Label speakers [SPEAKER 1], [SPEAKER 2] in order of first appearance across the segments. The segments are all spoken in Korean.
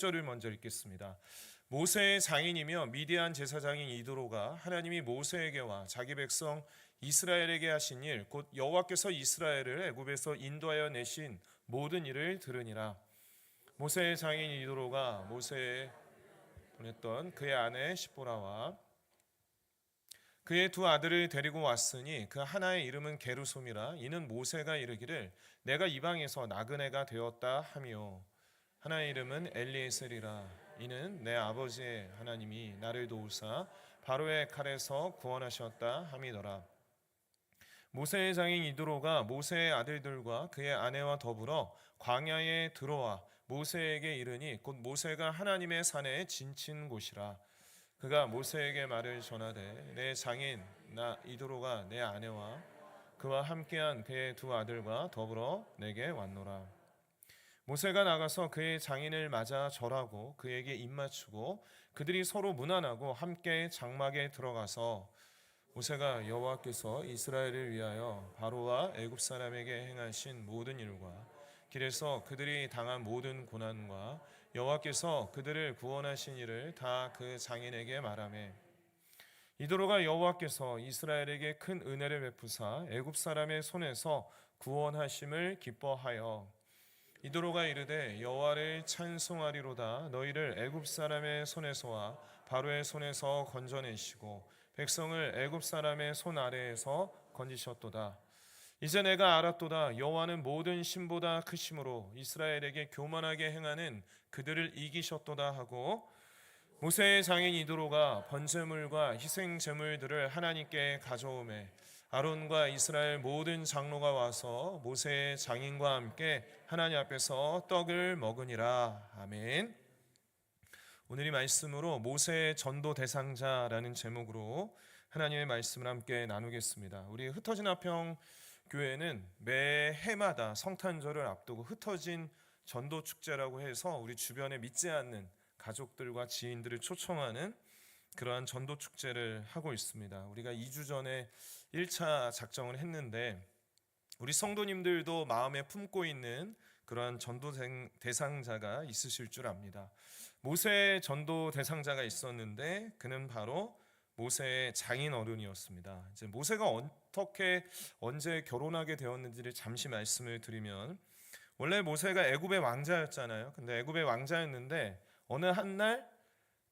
[SPEAKER 1] 절을 먼저 읽겠습니다. 모세의 장인이며 미디안 제사장인 이도로가 하나님이 모세에게와 자기 백성 이스라엘에게 하신 일, 곧 여호와께서 이스라엘을 애굽에서 인도하여 내신 모든 일을 들으니라. 모세의 장인 이도로가 모세에 보냈던 그의 아내 십보라와 그의 두 아들을 데리고 왔으니 그 하나의 이름은 게르솜이라. 이는 모세가 이르기를 내가 이방에서 나그네가 되었다 하며, 하나의 이름은 엘리에셀이라. 이는 내 아버지의 하나님이 나를 도우사 바로의 칼에서 구원하셨다 함이더라. 모세의 장인 이드로가 모세의 아들들과 그의 아내와 더불어 광야에 들어와 모세에게 이르니 곧 모세가 하나님의 산에 진친 곳이라. 그가 모세에게 말을 전하되 내 장인 나 이드로가 내 아내와 그와 함께한 그의 두 아들과 더불어 내게 왔노라. 모세가 나가서 그의 장인을 맞아 절하고 그에게 입맞추고 그들이 서로 문안하고 함께 장막에 들어가서 모세가 여호와께서 이스라엘을 위하여 바로와 애굽 사람에게 행하신 모든 일과 길에서 그들이 당한 모든 고난과 여호와께서 그들을 구원하신 일을 다 그 장인에게 말하매, 이도로가 여호와께서 이스라엘에게 큰 은혜를 베푸사 애굽 사람의 손에서 구원하심을 기뻐하여 이도로가 이르되 여호와를 찬송하리로다. 너희를 애굽 사람의 손에서와 바로의 손에서 건져내시고 백성을 애굽 사람의 손 아래에서 건지셨도다. 이제 내가 알았도다. 여호와는 모든 신보다 크심으로 이스라엘에게 교만하게 행하는 그들을 이기셨도다 하고, 모세의 장인 이도로가 번제물과 희생 제물들을 하나님께 가져오매 아론과 이스라엘 모든 장로가 와서 모세의 장인과 함께 하나님 앞에서 떡을 먹으니라. 아멘. 오늘의 말씀으로 모세의 전도 대상자라는 제목으로 하나님의 말씀을 함께 나누겠습니다. 우리 흩어진 화평 교회는 매 해마다 성탄절을 앞두고 흩어진 전도 축제라고 해서 우리 주변에 믿지 않는 가족들과 지인들을 초청하는 그러한 전도 축제를 하고 있습니다. 우리가 2주 전에 1차 작정을 했는데 우리 성도님들도 마음에 품고 있는 그러한 전도 대상자가 있으실 줄 압니다. 모세의 전도 대상자가 있었는데 그는 바로 모세의 장인 어른이었습니다. 이제 모세가 어떻게 언제 결혼하게 되었는지를 잠시 말씀을 드리면, 원래 모세가 애굽의 왕자였잖아요. 근데 애굽의 왕자였는데 어느 한날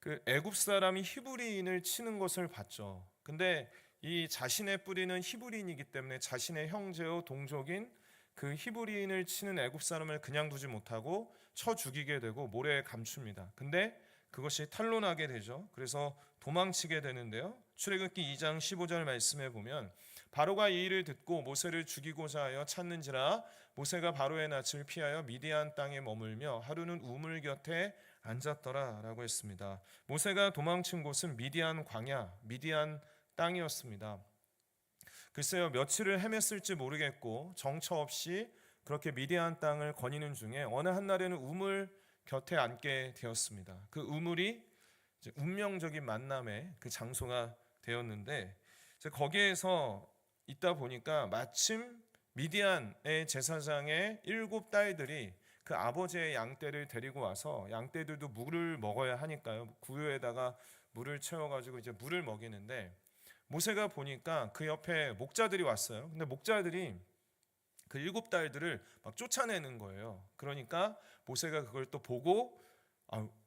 [SPEAKER 1] 그 애굽 사람이 히브리인을 치는 것을 봤죠. 근데 이 자신의 뿌리는 히브리인이기 때문에 자신의 형제요 동족인 그 히브리인을 치는 애굽 사람을 그냥 두지 못하고 쳐 죽이게 되고 모래에 감춥니다. 근데 그것이 탄로나게 되죠. 그래서 도망치게 되는데요. 출애굽기 2장 15절 말씀에 보면 바로가 이 일을 듣고 모세를 죽이고자 하여 찾는지라 모세가 바로의 낯을 피하여 미디안 땅에 머물며 하루는 우물 곁에 앉았더라 라고 했습니다. 모세가 도망친 곳은 미디안 광야, 미디안 땅이었습니다. 글쎄요, 며칠을 헤맸을지 모르겠고 정처 없이 그렇게 미디안 땅을 거니는 중에 어느 한날에는 우물 곁에 앉게 되었습니다. 그 우물이 이제 운명적인 만남의 그 장소가 되었는데, 거기에서 있다 보니까 마침 미디안의 제사장의 7 딸들이 그 아버지의 양떼를 데리고 와서, 양떼들도 물을 먹어야 하니까요, 구유에다가 물을 채워가지고 이제 물을 먹이는데, 모세가 보니까 그 옆에 목자들이 왔어요. 근데 목자들이 그 7 딸들을 막 쫓아내는 거예요. 그러니까 모세가 그걸 또 보고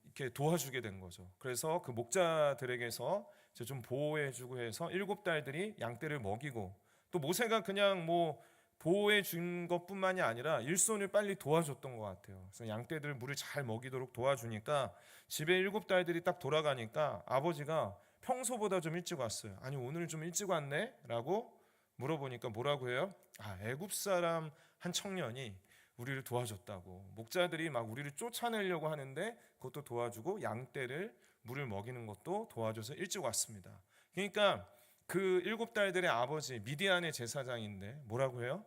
[SPEAKER 1] 이렇게 도와주게 된 거죠. 그래서 그 목자들에게서 이제 좀 보호해주고 해서 7 딸들이 양떼를 먹이고, 또 모세가 그냥 뭐 보호해 준 것뿐만이 아니라 일손을 빨리 도와줬던 것 같아요. 그래서 양떼들 물을 잘 먹이도록 도와주니까 집에 7 딸들이 딱 돌아가니까 아버지가 평소보다 좀 일찍 왔어요. 아니 오늘 좀 일찍 왔네? 라고 물어보니까 뭐라고 해요? 애굽 사람 한 청년이 우리를 도와줬다고. 목자들이 막 우리를 쫓아내려고 하는데 그것도 도와주고 양떼를 물을 먹이는 것도 도와줘서 일찍 왔습니다. 그러니까 그 7 딸들의 아버지 미디안의 제사장인데 뭐라고 해요?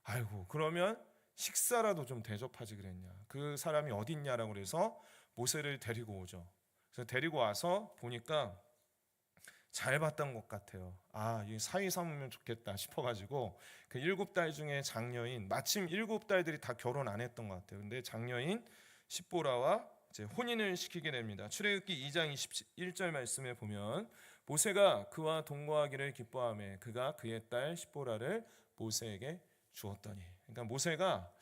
[SPEAKER 1] 아이고 그러면 식사라도 좀 대접하지 그랬냐. 그 사람이 어디 있냐라고 그래서 모세를 데리고 오죠. 그래서 데리고 와서 보니까 잘 봤던 것 같아요. 이 사위 삼으면 좋겠다 싶어가지고 그 7 딸 중에 장녀인, 마침 7 딸들이 다 결혼 안 했던 것 같아요. 근데 장녀인 십보라와 이제 혼인을 시키게 됩니다. 출애굽기 2장 21절 말씀에 보면 모세가 그와 동거하기를 기뻐하며 그가 그의 딸 십보라를 모세에게 주었더니, 그러니까 모세가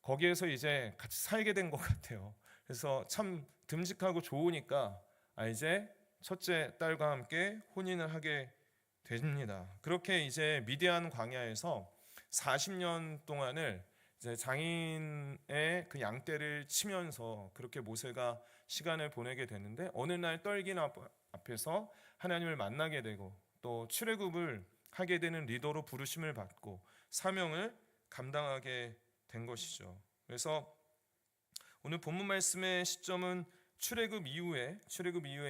[SPEAKER 1] 거기에서 이제 같이 살게 된 것 같아요. 그래서 참 듬직하고 좋으니까 이제 첫째 딸과 함께 혼인을 하게 됩니다. 그렇게 이제 미디안 광야에서 40년 동안을 이제 장인의 그 양떼를 치면서 그렇게 모세가 시간을 보내게 되는데, 어느 날 떨긴 앞에서 하나님을 만나게 되고 또 출애굽을 하게 되는 리더로 부르심을 받고 사명을 감당하게 된 것이죠. 그래서 오늘 본문 말씀의 시점은 출애굽 이후에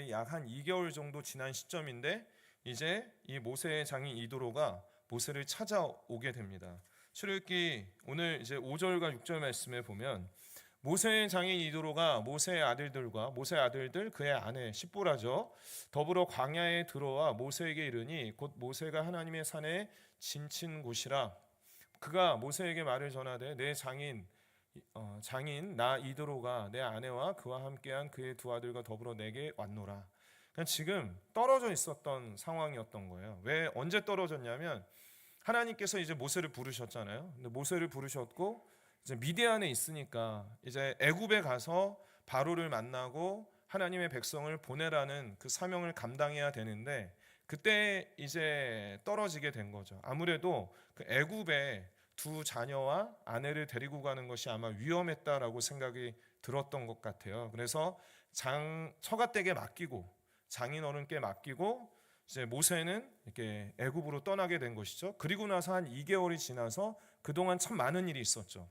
[SPEAKER 1] 약 한 2개월 정도 지난 시점인데, 이제 이 모세의 장인 이도로가 모세를 찾아오게 됩니다. 출애굽기 오늘 이제 5절과 6절 말씀에 보면 모세의 장인 이도로가 모세의 아들들 그의 아내 십보라죠, 더불어 광야에 들어와 모세에게 이르니 곧 모세가 하나님의 산에 진친 곳이라. 그가 모세에게 말을 전하되 내 장인 나 이도로가 내 아내와 그와 함께한 그의 두 아들과 더불어 내게 왔노라. 그러니까 지금 떨어져 있었던 상황이었던 거예요. 왜 언제 떨어졌냐면 하나님께서 이제 모세를 부르셨잖아요. 근데 모세를 부르셨고 이제 미디안에 있으니까 이제 애굽에 가서 바로를 만나고 하나님의 백성을 보내라는 그 사명을 감당해야 되는데, 그때 이제 떨어지게 된 거죠. 아무래도 그 애굽에 두 자녀와 아내를 데리고 가는 것이 아마 위험했다라고 생각이 들었던 것 같아요. 그래서 처가댁에 맡기고 장인어른께 맡기고 이제 모세는 이렇게 애굽으로 떠나게 된 것이죠. 그리고 나서 한 2개월이 지나서 그동안 참 많은 일이 있었죠.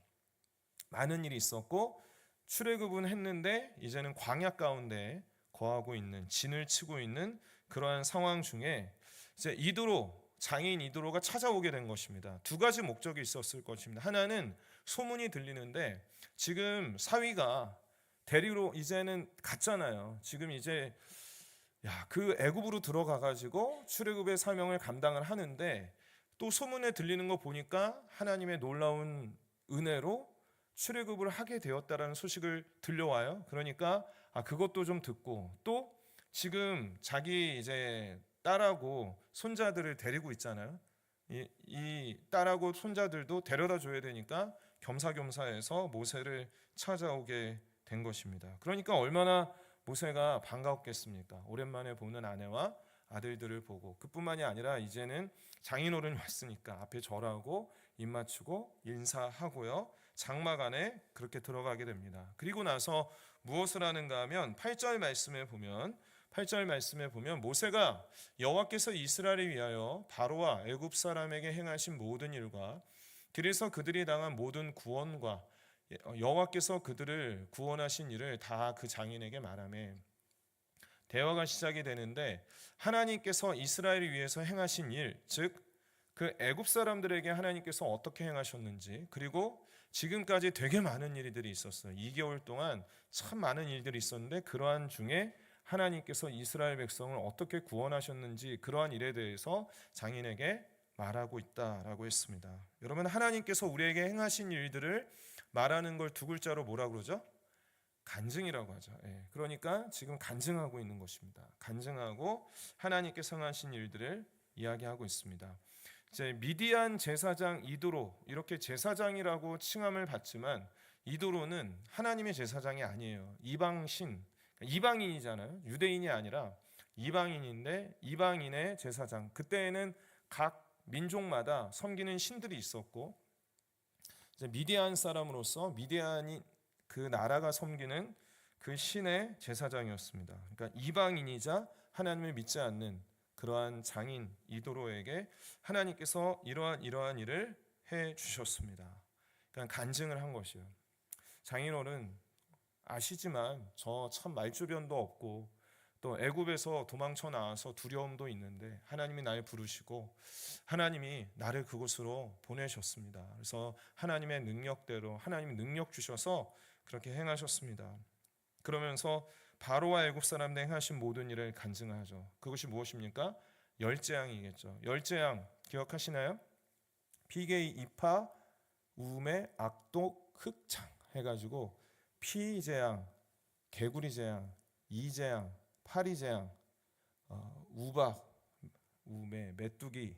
[SPEAKER 1] 많은 일이 있었고 출애굽은 했는데 이제는 광야 가운데 거하고 있는, 진을 치고 있는 그러한 상황 중에 이제 장인 이도로가 찾아오게 된 것입니다. 두 가지 목적이 있었을 것입니다. 하나는 소문이 들리는데 지금 사위가 데리러 이제는 갔잖아요. 지금 이제 그 애굽으로 들어가 가지고 출애굽의 사명을 감당을 하는데, 또 소문에 들리는 거 보니까 하나님의 놀라운 은혜로 출애굽을 하게 되었다라는 소식을 들려와요. 그러니까 그것도 좀 듣고, 또 지금 자기 이제 딸하고 손자들을 데리고 있잖아요. 이 딸하고 손자들도 데려다 줘야 되니까 겸사겸사해서 모세를 찾아오게 된 것입니다. 그러니까 얼마나 모세가 반가웠겠습니까? 오랜만에 보는 아내와 아들들을 보고, 그뿐만이 아니라 이제는 장인어른이 왔으니까 앞에 절하고 입 맞추고 인사하고요, 장막 안에 그렇게 들어가게 됩니다. 그리고 나서 무엇을 하는가 하면 8절 말씀에 보면 모세가 여호와께서 이스라엘을 위하여 바로와 애굽 사람에게 행하신 모든 일과 길에서 그들이 당한 모든 구원과 여호와께서 그들을 구원하신 일을 다 그 장인에게 말하며 대화가 시작이 되는데, 하나님께서 이스라엘을 위해서 행하신 일, 즉 그 애굽 사람들에게 하나님께서 어떻게 행하셨는지, 그리고 지금까지 되게 많은 일들이 있었어요. 2개월 동안 참 많은 일들이 있었는데 그러한 중에 하나님께서 이스라엘 백성을 어떻게 구원하셨는지, 그러한 일에 대해서 장인에게 말하고 있다라고 했습니다. 여러분, 하나님께서 우리에게 행하신 일들을 말하는 걸 두 글자로 뭐라고 그러죠? 간증이라고 하죠. 그러니까 지금 간증하고 있는 것입니다. 간증하고 하나님께서 행하신 일들을 이야기하고 있습니다. 이제 미디안 제사장 이도로, 이렇게 제사장이라고 칭함을 받지만 이도로는 하나님의 제사장이 아니에요. 이방인이잖아요. 유대인이 아니라 이방인인데 이방인의 제사장. 그때에는 각 민족마다 섬기는 신들이 있었고, 이제 미디안 사람으로서 미디안이 그 나라가 섬기는 그 신의 제사장이었습니다. 그러니까 이방인이자 하나님을 믿지 않는 그러한 장인 이도로에게 하나님께서 이러한 일을 해 주셨습니다. 그러니까 간증을 한 것이에요. 장인어른 아시지만 저 참 말주변도 없고 또 애굽에서 도망쳐 나와서 두려움도 있는데 하나님이 날 부르시고 하나님이 나를 그곳으로 보내셨습니다. 그래서 하나님의 능력대로 하나님이 능력 주셔서 그렇게 행하셨습니다. 그러면서 바로와 애굽 사람들 행하신 모든 일을 간증하죠. 그것이 무엇입니까? 열재앙이겠죠. 열재앙 기억하시나요? 피게이, 이파, 우메, 악독, 흑창 해가지고 피재앙, 개구리 재앙, 이재앙, 파리재앙, 우박, 우매, 메뚜기,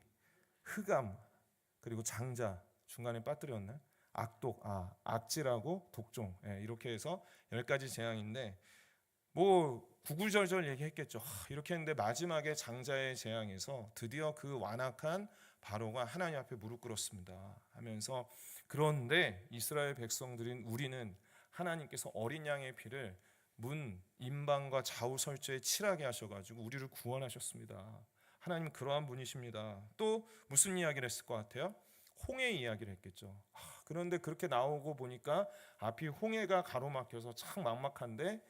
[SPEAKER 1] 흑암, 그리고 장자, 중간에 빠뜨렸나? 악독, 악질하고 독종, 이렇게 해서 10가지 재앙인데 뭐 구구절절 얘기했겠죠. 이렇게 했는데 마지막에 장자의 재앙에서 드디어 그 완악한 바로가 하나님 앞에 무릎 꿇었습니다 하면서, 그런데 이스라엘 백성들인 우리는 하나님께서 어린 양의 피를 문 임방과 좌우 설주에 칠하게 하셔가지고 우리를 구원하셨습니다. 하나님은 그러한 분이십니다. 또 무슨 이야기를 했을 것 같아요? 홍해 이야기를 했겠죠. 그런데 그렇게 나오고 보니까 앞이 홍해가 가로막혀서 참 막막한데,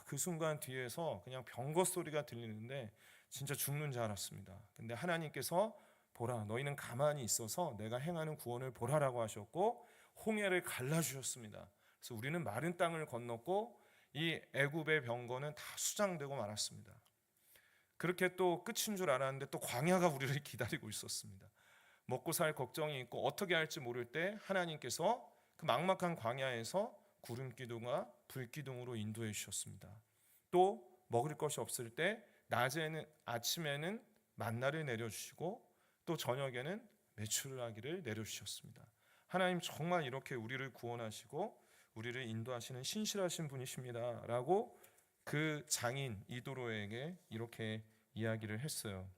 [SPEAKER 1] 그 순간 뒤에서 그냥 병거 소리가 들리는데 진짜 죽는 줄 알았습니다. 근데 하나님께서 보라, 너희는 가만히 있어서 내가 행하는 구원을 보라라고 하셨고 홍해를 갈라주셨습니다. 그래서 우리는 마른 땅을 건넜고 이 애굽의 병거는 다 수장되고 말았습니다. 그렇게 또 끝인 줄 알았는데 또 광야가 우리를 기다리고 있었습니다. 먹고 살 걱정이 있고 어떻게 할지 모를 때 하나님께서 그 막막한 광야에서 구름 기둥과 불 기둥으로 인도해 주셨습니다. 또 먹을 것이 없을 때 낮에는, 아침에는 만나를 내려주시고 또 저녁에는 메추라기를 내려주셨습니다. 하나님 정말 이렇게 우리를 구원하시고 우리를 인도하시는 신실하신 분이십니다 라고 그 장인 이도로에게 이렇게 이야기를 했어요.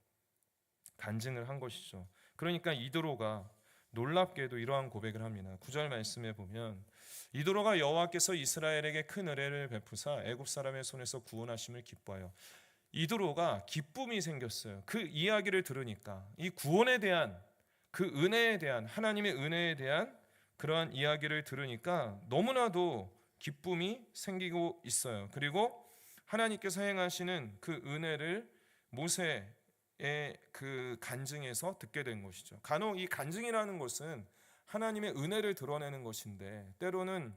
[SPEAKER 1] 간증을 한 것이죠. 그러니까 이도로가 놀랍게도 이러한 고백을 합니다. 9절 말씀에 보면 이도로가 여호와께서 이스라엘에게 큰 은혜를 베푸사 애굽 사람의 손에서 구원하심을 기뻐하여, 이도로가 기쁨이 생겼어요. 그 이야기를 들으니까 이 구원에 대한, 그 은혜에 대한, 하나님의 은혜에 대한 그러한 이야기를 들으니까 너무나도 기쁨이 생기고 있어요. 그리고 하나님께서 행하시는 그 은혜를 모세의 그 간증에서 듣게 된 것이죠. 간혹 이 간증이라는 것은 하나님의 은혜를 드러내는 것인데 때로는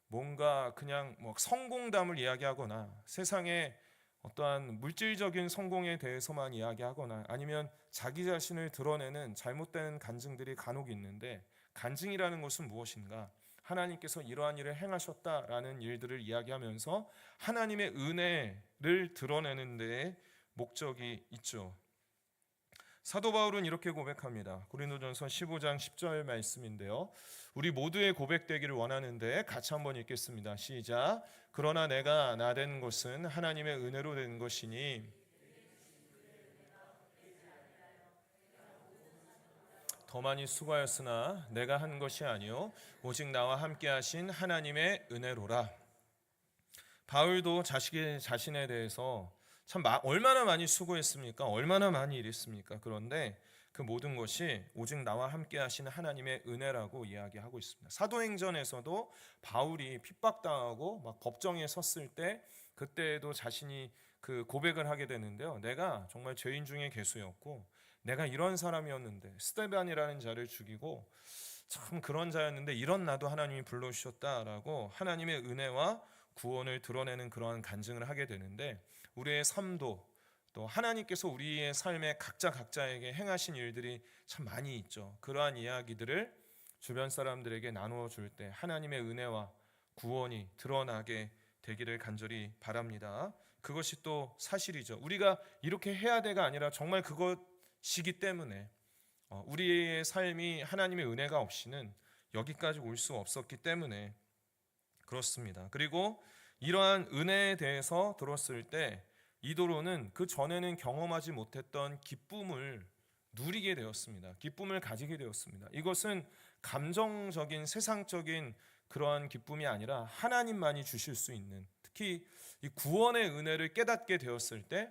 [SPEAKER 1] 뭔가 그냥 뭐 성공담을 이야기하거나 세상의 어떠한 물질적인 성공에 대해서만 이야기하거나 아니면 자기 자신을 드러내는 잘못된 간증들이 간혹 있는데, 간증이라는 것은 무엇인가? 하나님께서 이러한 일을 행하셨다라는 일들을 이야기하면서 하나님의 은혜를 드러내는 데에 목적이 있죠. 사도 바울은 이렇게 고백합니다. 고린도전서 15장 10절 말씀인데요. 우리 모두의 고백되기를 원하는데 같이 한번 읽겠습니다. 시작. 그러나 내가 나된 것은 하나님의 은혜로 된 것이니 더 많이 수고하였으나 내가 한 것이 아니요 오직 나와 함께 하신 하나님의 은혜로라. 바울도 자신에 대해서 참 얼마나 많이 수고했습니까? 얼마나 많이 일했습니까? 그런데 그 모든 것이 오직 나와 함께 하시는 하나님의 은혜라고 이야기하고 있습니다. 사도행전에서도 바울이 핍박당하고 막 법정에 섰을 때 그때에도 자신이 그 고백을 하게 되는데요. 내가 정말 죄인 중에 괴수였고 내가 이런 사람이었는데, 스데반이라는 자를 죽이고 참 그런 자였는데 이런 나도 하나님이 불러주셨다라고 하나님의 은혜와 구원을 드러내는 그러한 간증을 하게 되는데, 우리의 삶도 또 하나님께서 우리의 삶에 각자에게 행하신 일들이 참 많이 있죠. 그러한 이야기들을 주변 사람들에게 나누어 줄 때 하나님의 은혜와 구원이 드러나게 되기를 간절히 바랍니다. 그것이 또 사실이죠. 우리가 이렇게 해야 돼가 아니라 정말 그것이기 때문에 우리의 삶이 하나님의 은혜가 없이는 여기까지 올 수 없었기 때문에 그렇습니다. 그리고 이러한 은혜에 대해서 들었을 때 이도로는 그 전에는 경험하지 못했던 기쁨을 누리게 되었습니다. 기쁨을 가지게 되었습니다. 이것은 감정적인 세상적인 그러한 기쁨이 아니라 하나님만이 주실 수 있는, 특히 이 구원의 은혜를 깨닫게 되었을 때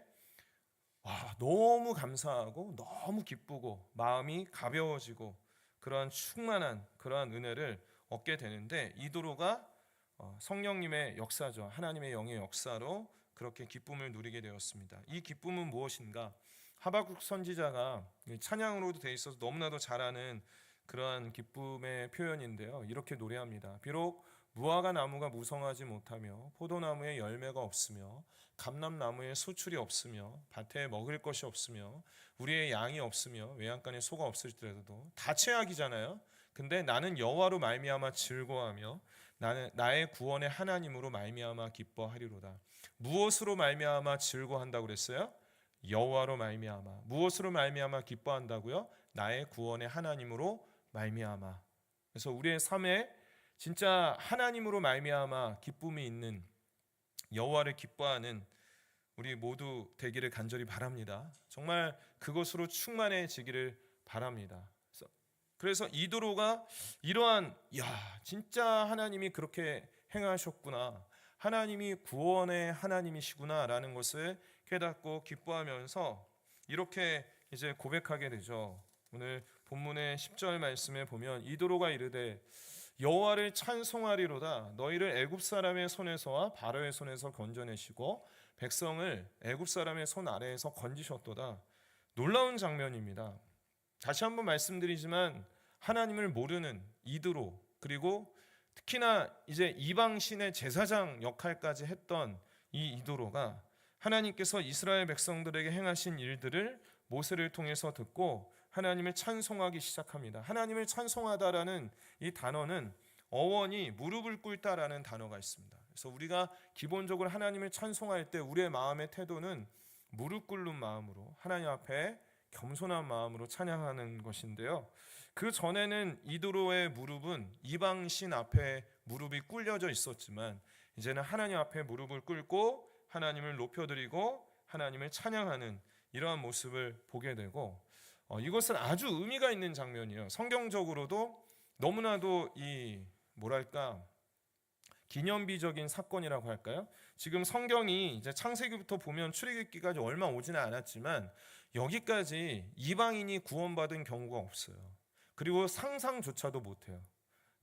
[SPEAKER 1] 너무 감사하고 너무 기쁘고 마음이 가벼워지고 그러한 충만한 그러한 은혜를 얻게 되는데, 이도로가 성령님의 역사죠. 하나님의 영의 역사로 그렇게 기쁨을 누리게 되었습니다. 이 기쁨은 무엇인가? 하박국 선지자가 찬양으로도 돼 있어서 너무나도 잘 아는 그러한 기쁨의 표현인데요. 이렇게 노래합니다. 비록 무화과 나무가 무성하지 못하며 포도나무에 열매가 없으며 감람나무에 수출이 없으며 밭에 먹을 것이 없으며 우리의 양이 없으며 외양간에 소가 없을지라도 다 최악이잖아요. 근데 나는 여호와로 말미암아 즐거워하며 나의 구원의 하나님으로 말미암아 기뻐하리로다. 무엇으로 말미암아 즐거워한다고 그랬어요? 여호와로 말미암아. 무엇으로 말미암아 기뻐한다고요? 나의 구원의 하나님으로 말미암아. 그래서 우리의 삶에 진짜 하나님으로 말미암아 기쁨이 있는, 여호와를 기뻐하는 우리 모두 되기를 간절히 바랍니다. 정말 그것으로 충만해지기를 바랍니다. 그래서 이도로가 이러한, 진짜 하나님이 그렇게 행하셨구나, 하나님이 구원의 하나님이시구나 라는 것을 깨닫고 기뻐하면서 이렇게 이제 고백하게 되죠. 오늘 본문의 10절 말씀에 보면 이도로가 이르되 여호와를 찬송하리로다. 너희를 애굽 사람의 손에서와 바로의 손에서 건져내시고 백성을 애굽 사람의 손 아래에서 건지셨도다. 놀라운 장면입니다. 다시 한번 말씀드리지만 하나님을 모르는 이드로, 그리고 특히나 이제 이방신의 제사장 역할까지 했던 이 이드로가 하나님께서 이스라엘 백성들에게 행하신 일들을 모세를 통해서 듣고 하나님을 찬송하기 시작합니다. 하나님을 찬송하다라는 이 단어는 어원이 무릎을 꿇다라는 단어가 있습니다. 그래서 우리가 기본적으로 하나님을 찬송할 때 우리의 마음의 태도는 무릎 꿇는 마음으로, 하나님 앞에 겸손한 마음으로 찬양하는 것인데요. 그 전에는 이도로의 무릎은 이방신 앞에 무릎이 꿇려져 있었지만 이제는 하나님 앞에 무릎을 꿇고 하나님을 높여드리고 하나님을 찬양하는 이러한 모습을 보게 되고, 이것은 아주 의미가 있는 장면이에요. 성경적으로도 너무나도 기념비적인 사건이라고 할까요? 지금 성경이 이제 창세기부터 보면 출애굽기까지 얼마 오지는 않았지만 여기까지 이방인이 구원받은 경우가 없어요. 그리고 상상조차도 못해요.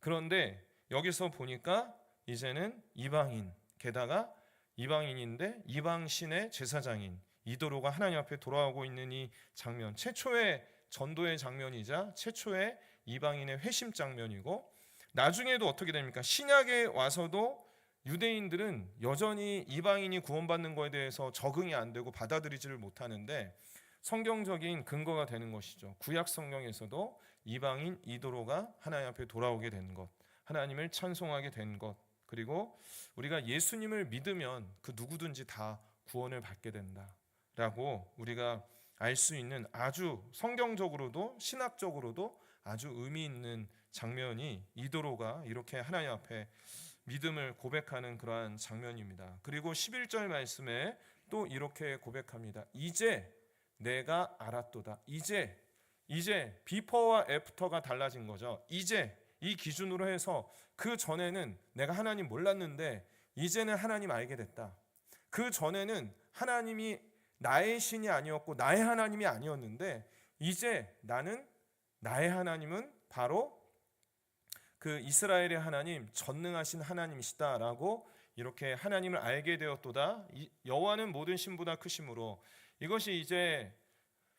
[SPEAKER 1] 그런데 여기서 보니까 이제는 이방인, 게다가 이방인인데 이방신의 제사장인 이도로가 하나님 앞에 돌아오고 있는 이 장면, 최초의 전도의 장면이자 최초의 이방인의 회심 장면이고, 나중에도 어떻게 됩니까? 신약에 와서도 유대인들은 여전히 이방인이 구원받는 것에 대해서 적응이 안 되고 받아들이지를 못하는데 성경적인 근거가 되는 것이죠. 구약 성경에서도 이방인 이도로가 하나님 앞에 돌아오게 된 것, 하나님을 찬송하게 된 것, 그리고 우리가 예수님을 믿으면 그 누구든지 다 구원을 받게 된다라고 우리가 알 수 있는 아주 성경적으로도 신학적으로도 아주 의미 있는 장면이 이도로가 이렇게 하나님 앞에 믿음을 고백하는 그러한 장면입니다. 그리고 11절 말씀에 또 이렇게 고백합니다. 이제 내가 알았도다. 이제 비포와 애프터가 달라진 거죠. 이제 이 기준으로 해서 그 전에는 내가 하나님 몰랐는데 이제는 하나님 알게 됐다. 그 전에는 하나님이 나의 신이 아니었고 나의 하나님이 아니었는데 이제 나의 하나님은 바로 그 이스라엘의 하나님, 전능하신 하나님이시다라고 이렇게 하나님을 알게 되었도다. 여호와는 모든 신보다 크심으로, 이것이 이제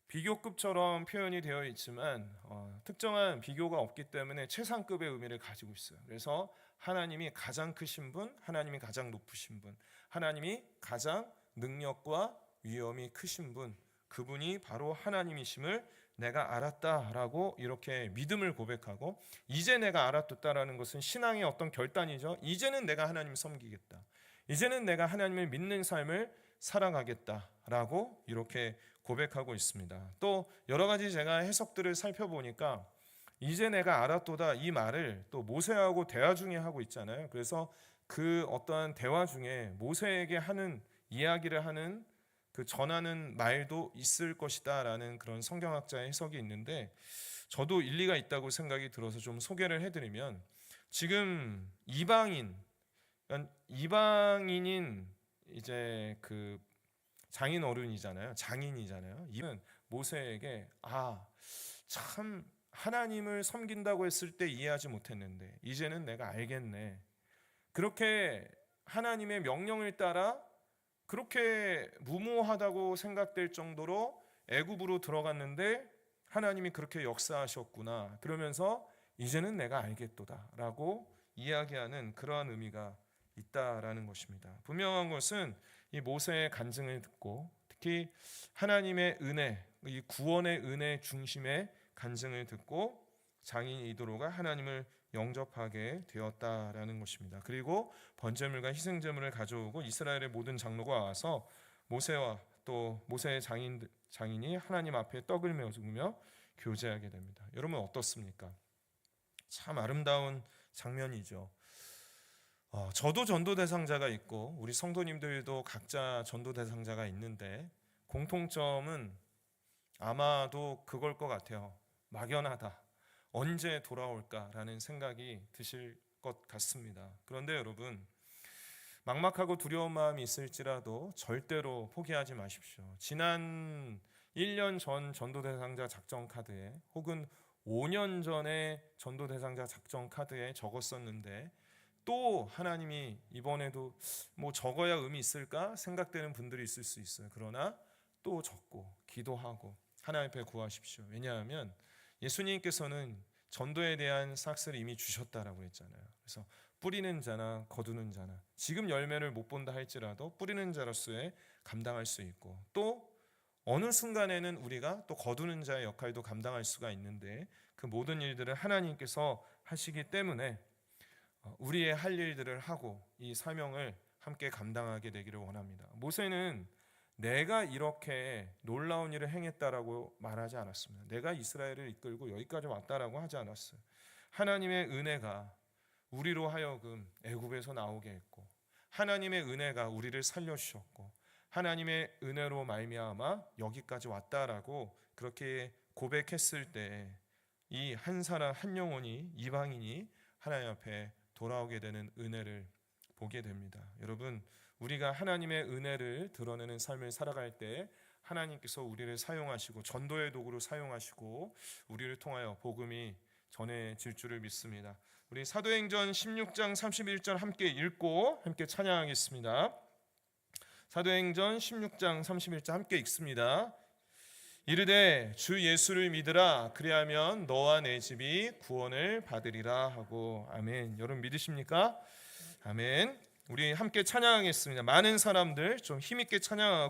[SPEAKER 1] 비교급처럼 표현이 되어 있지만 특정한 비교가 없기 때문에 최상급의 의미를 가지고 있어요. 그래서 하나님이 가장 크신 분, 하나님이 가장 높으신 분, 하나님이 가장 능력과 위엄이 크신 분, 그분이 바로 하나님이심을 내가 알았다라고 이렇게 믿음을 고백하고, 이제 내가 알았다라는 것은 신앙의 어떤 결단이죠. 이제는 내가 하나님을 섬기겠다, 이제는 내가 하나님을 믿는 삶을 살아가겠다라고 이렇게 고백하고 있습니다. 또 여러 가지 제가 해석들을 살펴보니까 이제 내가 알았도다 이 말을 또 모세하고 대화 중에 하고 있잖아요. 그래서 그 어떠한 대화 중에 모세에게 하는 이야기를 하는 그 전하는 말도 있을 것이다 라는 그런 성경학자의 해석이 있는데, 저도 일리가 있다고 생각이 들어서 좀 소개를 해드리면, 지금 이방인인 이제 그 장인 어른이잖아요. 장인이잖아요. 이는 모세에게 참 하나님을 섬긴다고 했을 때 이해하지 못했는데 이제는 내가 알겠네. 그렇게 하나님의 명령을 따라 그렇게 무모하다고 생각될 정도로 애굽으로 들어갔는데 하나님이 그렇게 역사하셨구나. 그러면서 이제는 내가 알겠도다라고 이야기하는 그러한 의미가 있다라는 것입니다. 분명한 것은 이 모세의 간증을 듣고 특히 하나님의 은혜, 이 구원의 은혜 중심의 간증을 듣고 장인 이도로가 하나님을 영접하게 되었다라는 것입니다. 그리고 번제물과 희생제물을 가져오고 이스라엘의 모든 장로가 와서 모세와 또 모세의 장인이 하나님 앞에 떡을 먹으며 교제하게 됩니다. 여러분 어떻습니까? 참 아름다운 장면이죠. 저도 전도 대상자가 있고 우리 성도님들도 각자 전도 대상자가 있는데 공통점은 아마도 그걸 것 같아요. 막연하다. 언제 돌아올까라는 생각이 드실 것 같습니다. 그런데 여러분, 막막하고 두려운 마음이 있을지라도 절대로 포기하지 마십시오. 지난 1년 전 전도 대상자 작전 카드에 혹은 5년 전에 전도 대상자 작전 카드에 적었었는데 또 하나님이 이번에도 뭐 적어야 의미 있을까 생각되는 분들이 있을 수 있어요. 그러나 또 적고 기도하고 하나님 앞에 구하십시오. 왜냐하면 예수님께서는 전도에 대한 삭스를 이미 주셨다라고 했잖아요. 그래서 뿌리는 자나 거두는 자나 지금 열매를 못 본다 할지라도 뿌리는 자로서의 감당할 수 있고 또 어느 순간에는 우리가 또 거두는 자의 역할도 감당할 수가 있는데 그 모든 일들을 하나님께서 하시기 때문에 우리의 할 일들을 하고 이 사명을 함께 감당하게 되기를 원합니다. 모세는 내가 이렇게 놀라운 일을 행했다라고 말하지 않았습니다. 내가 이스라엘을 이끌고 여기까지 왔다라고 하지 않았어요. 하나님의 은혜가 우리로 하여금 애굽에서 나오게 했고 하나님의 은혜가 우리를 살려주셨고 하나님의 은혜로 말미암아 여기까지 왔다라고 그렇게 고백했을 때 이 한 사람 한 영혼이 이방인이 하나님 앞에 돌아오게 되는 은혜를 보게 됩니다. 여러분 우리가 하나님의 은혜를 드러내는 삶을 살아갈 때 하나님께서 우리를 사용하시고 전도의 도구로 사용하시고 우리를 통하여 복음이 전해질 줄을 믿습니다. 우리 사도행전 16장 31절 함께 읽고 함께 찬양하겠습니다. 사도행전 16장 31절 함께 읽습니다. 이르되 주 예수를 믿으라 그리하면 너와 내 집이 구원을 받으리라 하고 아멘. 여러분 믿으십니까? 아멘. 우리 함께 찬양하겠습니다. 많은 사람들 좀 힘있게 찬양하고